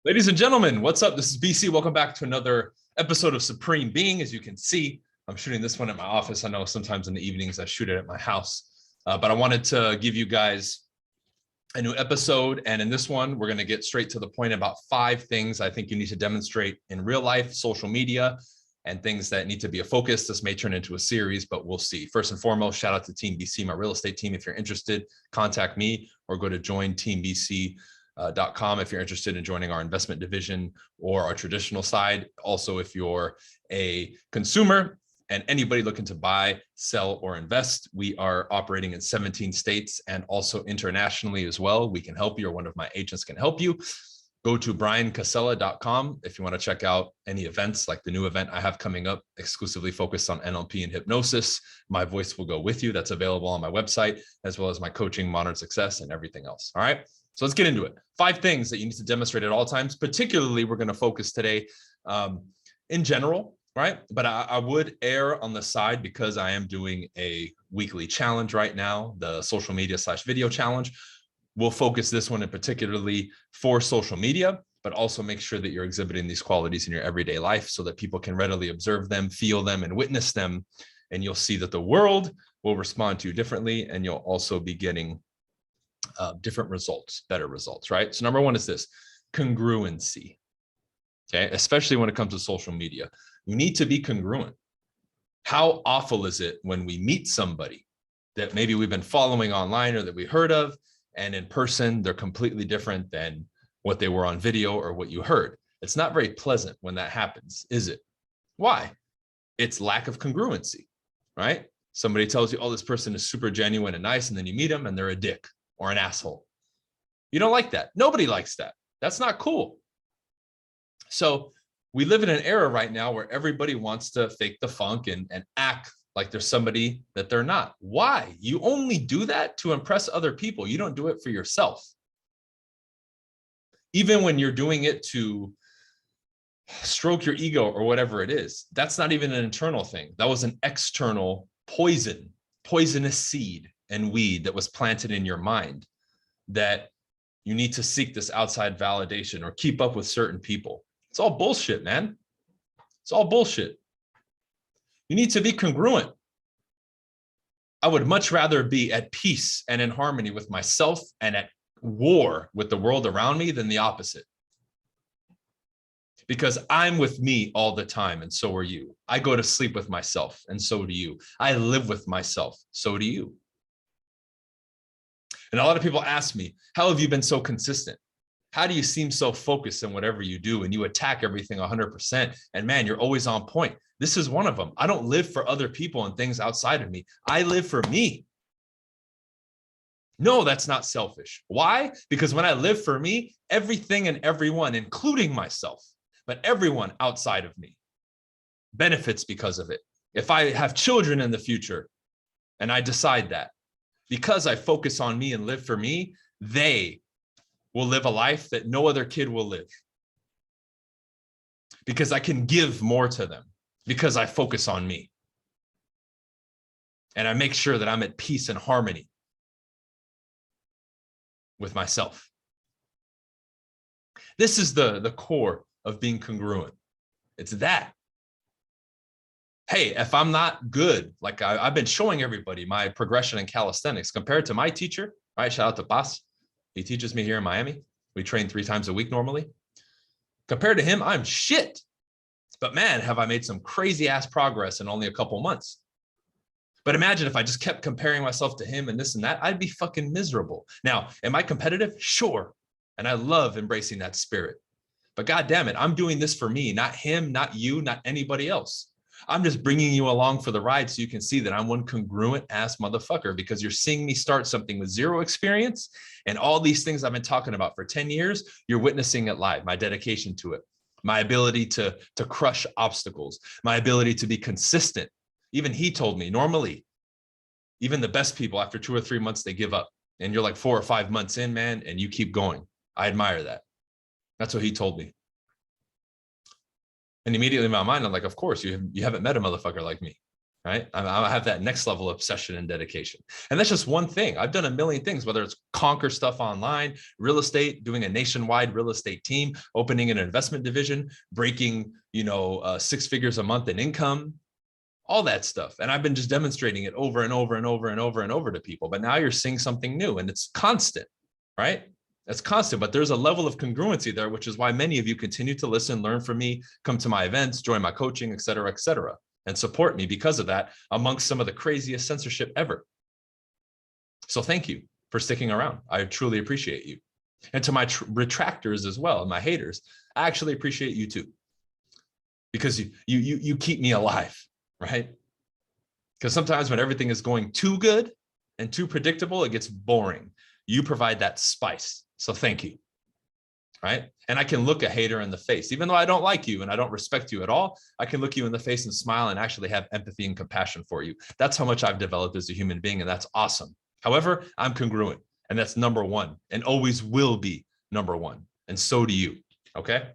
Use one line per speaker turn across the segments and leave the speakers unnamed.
Ladies and gentlemen, what's up? This is BC. Welcome back to another episode of Supreme Being. As you can see, I'm shooting this one at my office. I know sometimes in the evenings I shoot it at my house, but I wanted to give you guys a new episode. And in this one, we're going to get straight to the point about 5 things I think you need to demonstrate in real life, social media, and things that need to be a focus. This may turn into a series, but we'll see. First and foremost, shout out to Team BC, my real estate team. If you're interested, contact me or go to jointeambc.com if you're interested in joining our investment division or our traditional side. Also, if you're a consumer and anybody looking to buy, sell, or invest, we are operating in 17 states and also internationally as well. We can help you, or one of my agents can help you. Go to briancasella.com if you want to check out any events, like the new event I have coming up, exclusively focused on NLP and hypnosis. My voice will go with you. That's available on my website, as well as my coaching, modern success, and everything else. All right. So let's get into it. 5 things that you need to demonstrate at all times. Particularly, we're going to focus today in general, right? But I would err on the side, because I am doing a weekly challenge right now, the social media / video challenge. We'll focus this one in particularly for social media, but also make sure that you're exhibiting these qualities in your everyday life so that people can readily observe them, feel them, and witness them. And you'll see that the world will respond to you differently, and you'll also be getting different results, better results, right? So number 1 is this: congruency. Okay, especially when it comes to social media, you need to be congruent. How awful is it when we meet somebody that maybe we've been following online or that we heard of, and in person they're completely different than what they were on video or what you heard? It's not very pleasant when that happens, is it? Why? It's lack of congruency, right? Somebody tells you, oh, this person is super genuine and nice, and then you meet them and they're a dick or an asshole. You don't like that. Nobody likes that. That's not cool. So we live in an era right now where everybody wants to fake the funk and act like there's somebody that they're not. Why? You only do that to impress other people. You don't do it for yourself. Even when you're doing it to stroke your ego or whatever it is, that's not even an internal thing. That was an external poisonous seed and weed that was planted in your mind, that you need to seek this outside validation or keep up with certain people. It's all bullshit, man. It's all bullshit. You need to be congruent. I would much rather be at peace and in harmony with myself and at war with the world around me than the opposite. Because I'm with me all the time, and so are you. I go to sleep with myself, and so do you. I live with myself, so do you. And a lot of people ask me, how have you been so consistent? How do you seem so focused in whatever you do, and you attack everything 100%? And man, you're always on point. This is one of them. I don't live for other people and things outside of me. I live for me. No, that's not selfish. Why? Because when I live for me, everything and everyone, including myself, but everyone outside of me, benefits because of it. If I have children in the future and I decide that, because I focus on me and live for me, they will live a life that no other kid will live. Because I can give more to them, because I focus on me. And I make sure that I'm at peace and harmony with myself. This is the core of being congruent. It's that. Hey, if I'm not good, like I've been showing everybody my progression in calisthenics compared to my teacher, right? Shout out to Bas. He teaches me here in Miami. We train 3 times a week normally. Compared to him, I'm shit. But man, have I made some crazy ass progress in only a couple months. But imagine if I just kept comparing myself to him and this and that, I'd be fucking miserable. Now, am I competitive? Sure. And I love embracing that spirit. But God damn it, I'm doing this for me, not him, not you, not anybody else. I'm just bringing you along for the ride so you can see that I'm one congruent ass motherfucker, because you're seeing me start something with 0 experience, and all these things I've been talking about for 10 years, you're witnessing it live, my dedication to it, my ability to crush obstacles, my ability to be consistent. Even he told me, normally, even the best people, after 2 or 3 months, they give up. And you're like 4 or 5 months in, man, and you keep going. I admire that. That's what he told me. And immediately in my mind, I'm like, of course, you haven't met a motherfucker like me. right? I have that next level obsession and dedication. And that's just one thing. I've done a million things, whether it's conquer stuff online, real estate, doing a nationwide real estate team, opening an investment division, breaking, 6 figures a month in income, all that stuff. And I've been just demonstrating it over and over and over and over and over to people. But now you're seeing something new and it's constant, right? It's constant, but there's a level of congruency there, which is why many of you continue to listen, learn from me, come to my events, join my coaching, et cetera, and support me because of that, amongst some of the craziest censorship ever. So thank you for sticking around. I truly appreciate you. And to my retractors as well, my haters, I actually appreciate you too, because you keep me alive, right? Because sometimes when everything is going too good and too predictable, it gets boring. You provide that spice. So thank you, right? And I can look a hater in the face, even though I don't like you and I don't respect you at all. I can look you in the face and smile and actually have empathy and compassion for you. That's how much I've developed as a human being, and that's awesome. However, I'm congruent, and that's number one, and always will be number one. And so do you, okay?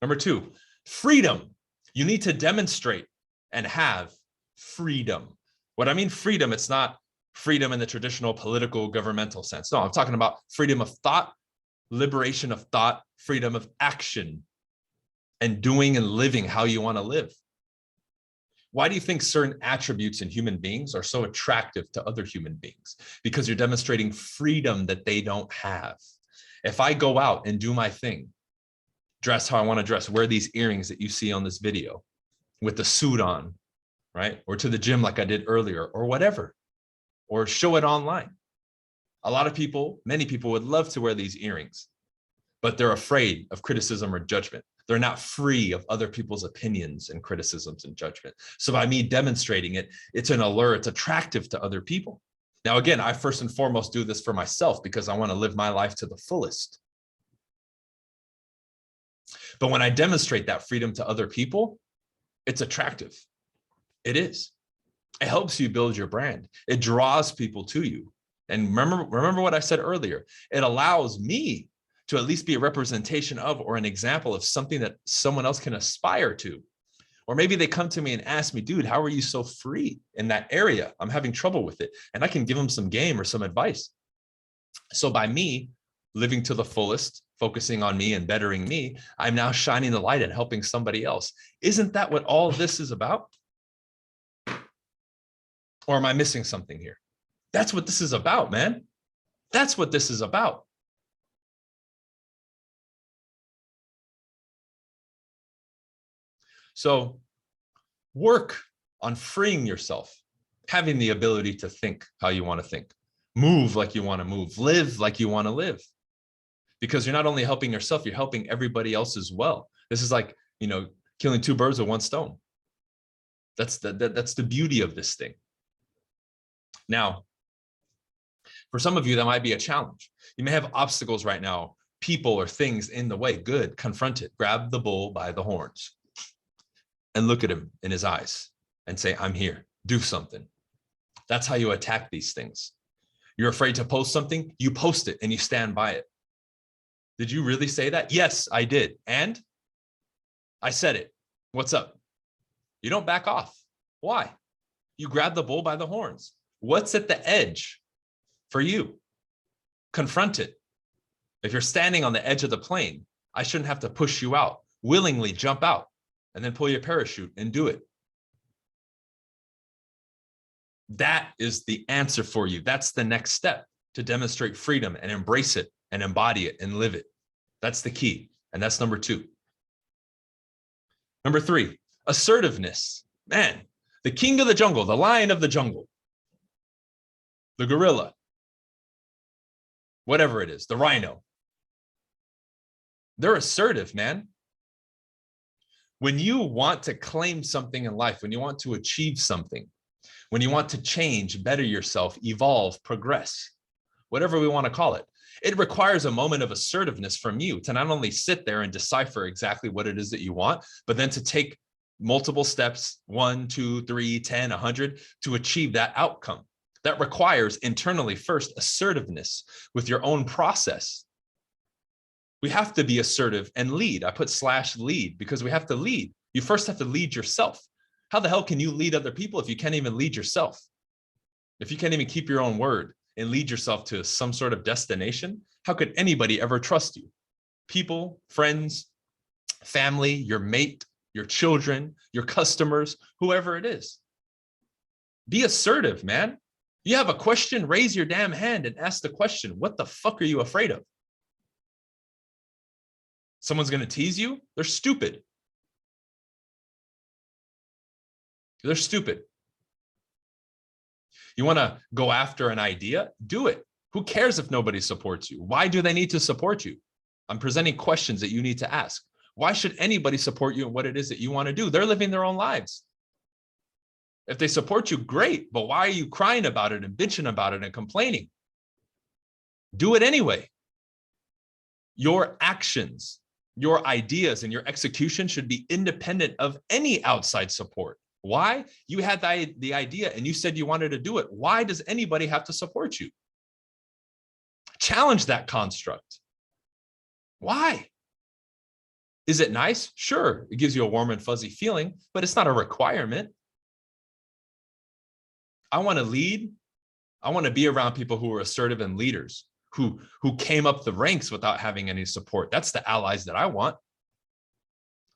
Number two, freedom. You need to demonstrate and have freedom. What I mean freedom, it's not freedom in the traditional political governmental sense. No, I'm talking about freedom of thought, liberation of thought, freedom of action, and doing and living how you want to live. Why do you think certain attributes in human beings are so attractive to other human beings? Because you're demonstrating freedom that they don't have. If I go out and do my thing, dress how I want to dress, wear these earrings that you see on this video with the suit on, right? Or to the gym like I did earlier, or whatever, or show it online. A lot of people, many people would love to wear these earrings, but they're afraid of criticism or judgment. They're not free of other people's opinions and criticisms and judgment. So by me demonstrating it, it's an allure, it's attractive to other people. Now, again, I first and foremost do this for myself because I want to live my life to the fullest. But when I demonstrate that freedom to other people, it's attractive. It is. It helps you build your brand. It draws people to you. And remember what I said earlier. It allows me to at least be a representation of or an example of something that someone else can aspire to. Or maybe they come to me and ask me, dude, how are you so free in that area? I'm having trouble with it. And I can give them some game or some advice. So by me living to the fullest, focusing on me and bettering me, I'm now shining the light and helping somebody else. Isn't that what all of this is about? Or am I missing something here? That's what this is about, man. That's what this is about. So work on freeing yourself, having the ability to think how you want to think, move like you want to move, live like you want to live. Because you're not only helping yourself, you're helping everybody else as well. This is like, killing two birds with one stone. That's the beauty of this thing. Now, for some of you, that might be a challenge. You may have obstacles right now, people or things in the way. Good, confront it. Grab the bull by the horns and look at him in his eyes and say, I'm here, do something. That's how you attack these things. You're afraid to post something, you post it and you stand by it. Did you really say that? Yes, I did. And I said it. What's up? You don't back off. Why? You grab the bull by the horns. What's at the edge for you? Confront it. If you're standing on the edge of the plane, I shouldn't have to push you out. Willingly jump out and then pull your parachute and do it. That is the answer for you. That's the next step to demonstrate freedom and embrace it and embody it and live it. That's the key. And that's number 2. Number 3, assertiveness. Man, the king of the jungle, the lion of the jungle, the gorilla, whatever it is, the rhino. They're assertive, man. When you want to claim something in life, when you want to achieve something, when you want to change, better yourself, evolve, progress, whatever we want to call it, it requires a moment of assertiveness from you to not only sit there and decipher exactly what it is that you want, but then to take multiple steps, 1, 2, 3, 10, 100, to achieve that outcome. That requires internally first assertiveness with your own process. We have to be assertive and lead. I put /lead because we have to lead. You first have to lead yourself. How the hell can you lead other people if you can't even lead yourself? If you can't even keep your own word and lead yourself to some sort of destination, how could anybody ever trust you? People, friends, family, your mate, your children, your customers, whoever it is. Be assertive, man. You have a question, raise your damn hand and ask the question. What the fuck are you afraid of? Someone's going to tease you? They're stupid. They're stupid. You want to go after an idea? Do it. Who cares if nobody supports you? Why do they need to support you? I'm presenting questions that you need to ask. Why should anybody support you in what it is that you want to do? They're living their own lives. If they support you, great. But why are you crying about it and bitching about it and complaining? Do it anyway. Your actions, your ideas, and your execution should be independent of any outside support. Why? You had the idea and you said you wanted to do it. Why does anybody have to support you? Challenge that construct. Why? Is it nice? Sure, it gives you a warm and fuzzy feeling, but it's not a requirement. I want to lead. I want to be around people who are assertive and leaders, who came up the ranks without having any support. That's the allies that I want.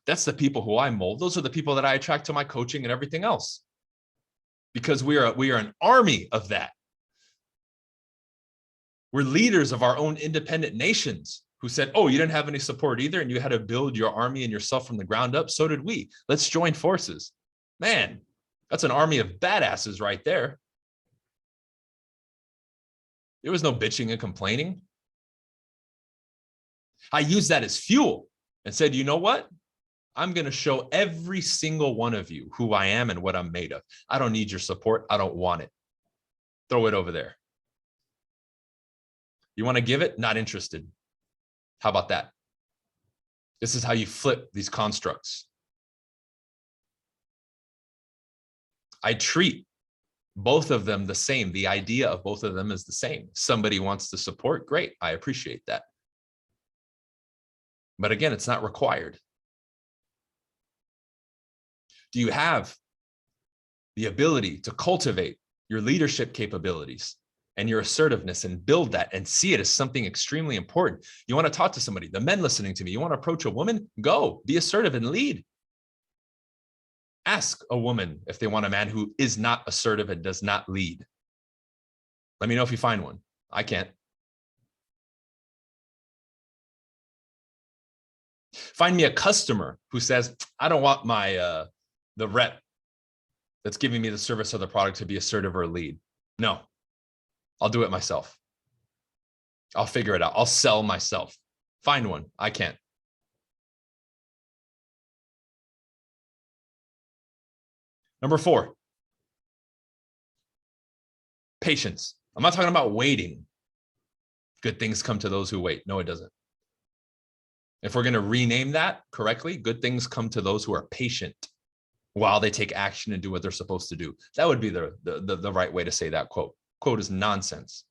That's the people who I mold. Those are the people that I attract to my coaching and everything else. Because we are an army of that. We're leaders of our own independent nations who said, oh, you didn't have any support either, and you had to build your army and yourself from the ground up. So did we. Let's join forces. Man, that's an army of badasses right there. There was no bitching and complaining. I used that as fuel and said, you know what? I'm going to show every single one of you who I am and what I'm made of. I don't need your support. I don't want it. Throw it over there. You want to give it? Not interested. How about that? This is how you flip these constructs. I treat both of them the same. The idea of both of them is the same. Somebody wants to support, great. I appreciate that. But again, it's not required. Do you have the ability to cultivate your leadership capabilities and your assertiveness and build that and see it as something extremely important? You want to talk to somebody, the men listening to me, you want to approach a woman, go be assertive and lead. Ask a woman if they want a man who is not assertive and does not lead. Let me know if you find one. I can't. Find me a customer who says, I don't want my the rep that's giving me the service or the product to be assertive or lead. No, I'll do it myself. I'll figure it out. I'll sell myself. Find one. I can't. Number 4, patience. I'm not talking about waiting. Good things come to those who wait. No, it doesn't. If we're going to rename that correctly, good things come to those who are patient while they take action and do what they're supposed to do. That would be the right way to say that quote. Quote is nonsense.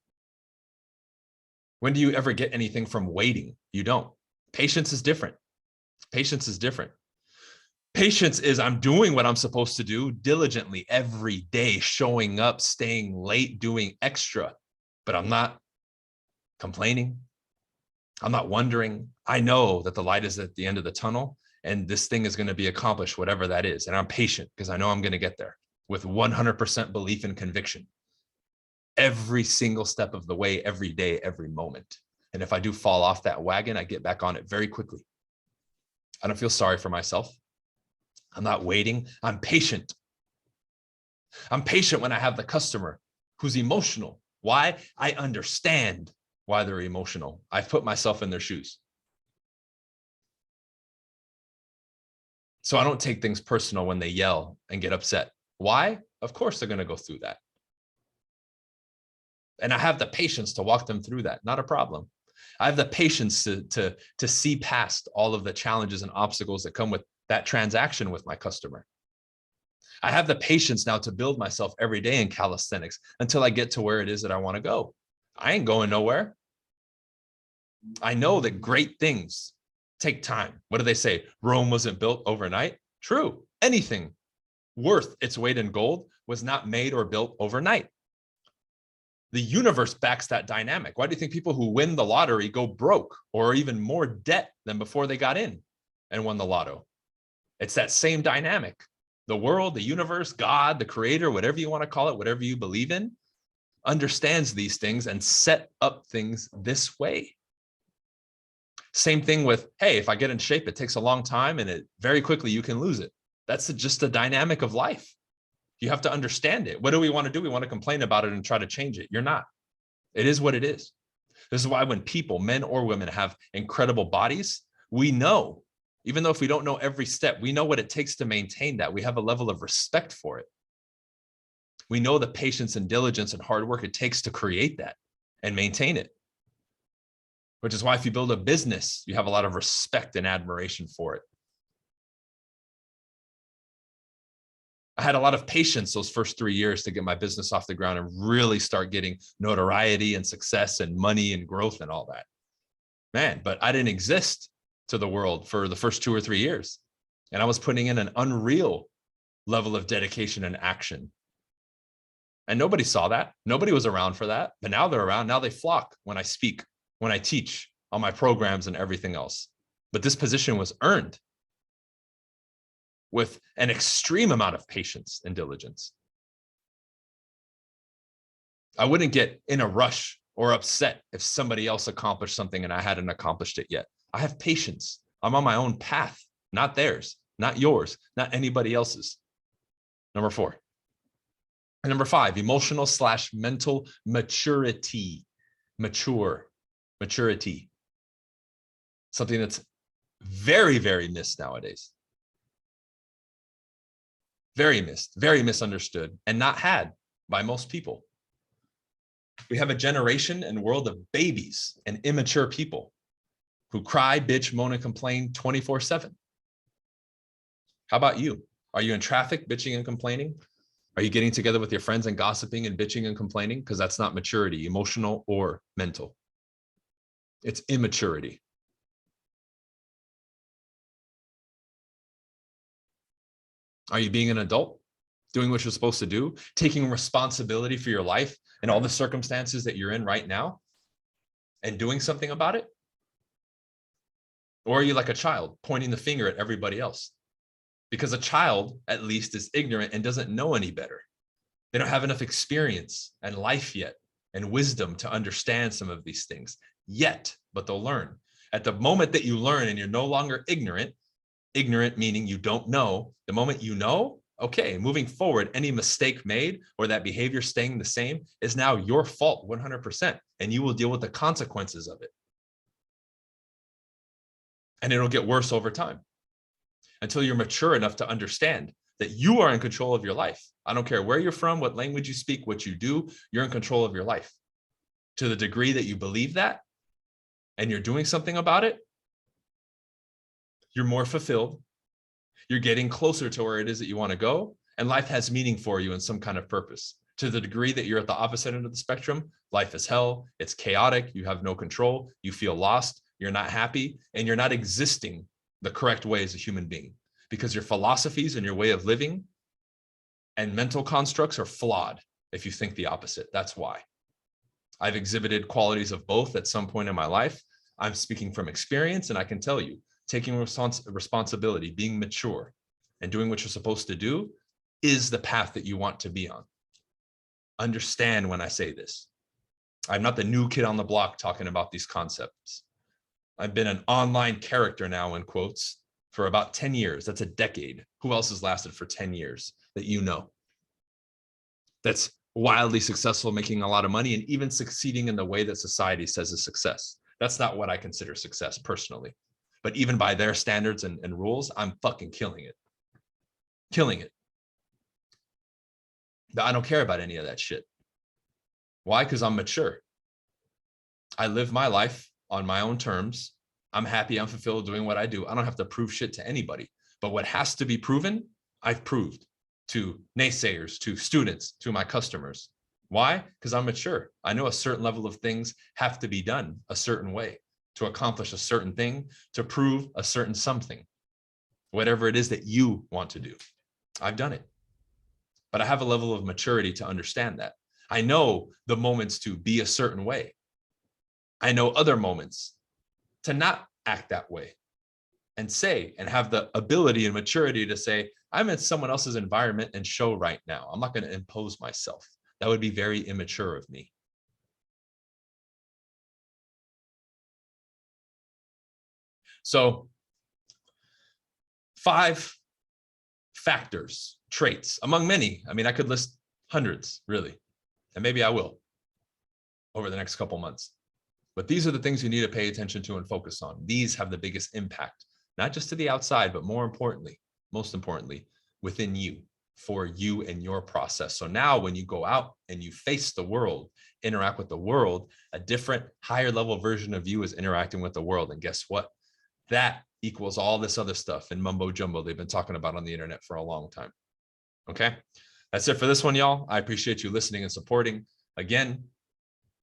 When do you ever get anything from waiting? You don't. Patience is different. Patience is different. Patience is I'm doing what I'm supposed to do diligently every day, showing up, staying late, doing extra, but I'm not complaining. I'm not wondering. I know that the light is at the end of the tunnel and this thing is going to be accomplished, whatever that is. And I'm patient because I know I'm going to get there with 100% belief and conviction. Every single step of the way, every day, every moment. And if I do fall off that wagon, I get back on it very quickly. I don't feel sorry for myself. I'm not waiting. I'm patient. I'm patient when I have the customer who's emotional. Why? I understand why they're emotional. I've put myself in their shoes. So I don't take things personal when they yell and get upset. Why? Of course they're going to go through that. And I have the patience to walk them through that. Not a problem. I have the patience to see past all of the challenges and obstacles that come with that transaction with my customer. I have the patience now to build myself every day in calisthenics until I get to where it is that I want to go. I ain't going nowhere. I know that great things take time. What do they say? Rome wasn't built overnight. True. Anything worth its weight in gold was not made or built overnight. The universe backs that dynamic. Why do you think people who win the lottery go broke or even more debt than before they got in and won the lotto? It's that same dynamic. The world, the universe, God, the creator, whatever you want to call it, whatever you believe in, understands these things and set up things this way. Same thing with, hey, if I get in shape, it takes a long time and it very quickly you can lose it. That's just the dynamic of life. You have to understand it. What do we want to do? We want to complain about it and try to change it. You're not. It is what it is. This is why when people, men or women, have incredible bodies, we know, even though if we don't know every step, we know what it takes to maintain that. We have a level of respect for it. We know the patience and diligence and hard work it takes to create that and maintain it. Which is why if you build a business, you have a lot of respect and admiration for it. I had a lot of patience those first 3 years to get my business off the ground and really start getting notoriety and success and money and growth and all that. Man, but I didn't exist to the world for the first 2 or 3 years. And I was putting in an unreal level of dedication and action. And nobody saw that. Nobody was around for that. But now they're around. Now they flock when I speak, when I teach on my programs and everything else. But this position was earned with an extreme amount of patience and diligence. I wouldn't get in a rush or upset if somebody else accomplished something and I hadn't accomplished it yet. I have patience. I'm on my own path, not theirs, not yours, not anybody else's. Number 4. And number 5, emotional/mental maturity. Maturity. Something that's very, very missed nowadays. Very missed, very misunderstood, and not had by most people. We have a generation and world of babies and immature people who cry, bitch, moan, and complain 24/7. How about you? Are you in traffic, bitching and complaining? Are you getting together with your friends and gossiping and bitching and complaining? Because that's not maturity, emotional or mental. It's immaturity. Are you being an adult, doing what you're supposed to do, taking responsibility for your life and all the circumstances that you're in right now and doing something about it? Or are you like a child pointing the finger at everybody else? Because a child, at least, is ignorant and doesn't know any better. They don't have enough experience and life yet and wisdom to understand some of these things yet, but they'll learn. At the moment that you learn and you're no longer ignorant meaning you don't know, the moment you know, okay, moving forward, any mistake made or that behavior staying the same is now your fault 100%, and you will deal with the consequences of it. And it'll get worse over time until you're mature enough to understand that you are in control of your life. I don't care where you're from, what language you speak, what you do, you're in control of your life. To the degree that you believe that and you're doing something about it, you're more fulfilled. You're getting closer to where it is that you want to go, and life has meaning for you and some kind of purpose. To the degree that you're at the opposite end of the spectrum, life is hell, it's chaotic, you have no control, you feel lost, you're not happy, and you're not existing the correct way as a human being because your philosophies and your way of living and mental constructs are flawed if you think the opposite. That's why. I've exhibited qualities of both at some point in my life. I'm speaking from experience, and I can tell you, taking responsibility, being mature, and doing what you're supposed to do is the path that you want to be on. Understand when I say this. I'm not the new kid on the block talking about these concepts. I've been an online character now, in quotes, for about 10 years. That's a decade. Who else has lasted for 10 years that you know? That's wildly successful, making a lot of money, and even succeeding in the way that society says is success. That's not what I consider success personally. But even by their standards and rules, I'm fucking killing it. Killing it. But I don't care about any of that shit. Why? Because I'm mature. I live my life on my own terms. I'm happy, I'm fulfilled doing what I do. I don't have to prove shit to anybody. But what has to be proven, I've proved to naysayers, to students, to my customers. Why? Because I'm mature. I know a certain level of things have to be done a certain way to accomplish a certain thing, to prove a certain something, whatever it is that you want to do. I've done it. but I have a level of maturity to understand that. I know the moments to be a certain way. I know other moments to not act that way and say, and have the ability and maturity to say, I'm in someone else's environment and show right now. I'm not going to impose myself. That would be very immature of me. So 5 factors, traits, among many. I mean, I could list hundreds, really, and maybe I will over the next couple months. But these are the things you need to pay attention to and focus on. These have the biggest impact, not just to the outside, but more importantly, most importantly, within you, for you and your process. So now when you go out and you face the world, interact with the world, a different higher level version of you is interacting with the world. And guess what? That equals all this other stuff and mumbo jumbo they've been talking about on the internet for a long time. Okay, that's it for this one, y'all. I appreciate you listening and supporting. Again,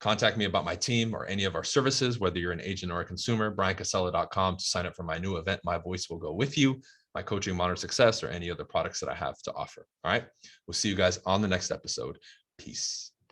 contact me about my team or any of our services, whether you're an agent or a consumer, briancasella.com to sign up for my new event, My Voice Will Go With You, my coaching, Modern Success, or any other products that I have to offer. All right, we'll see you guys on the next episode. Peace.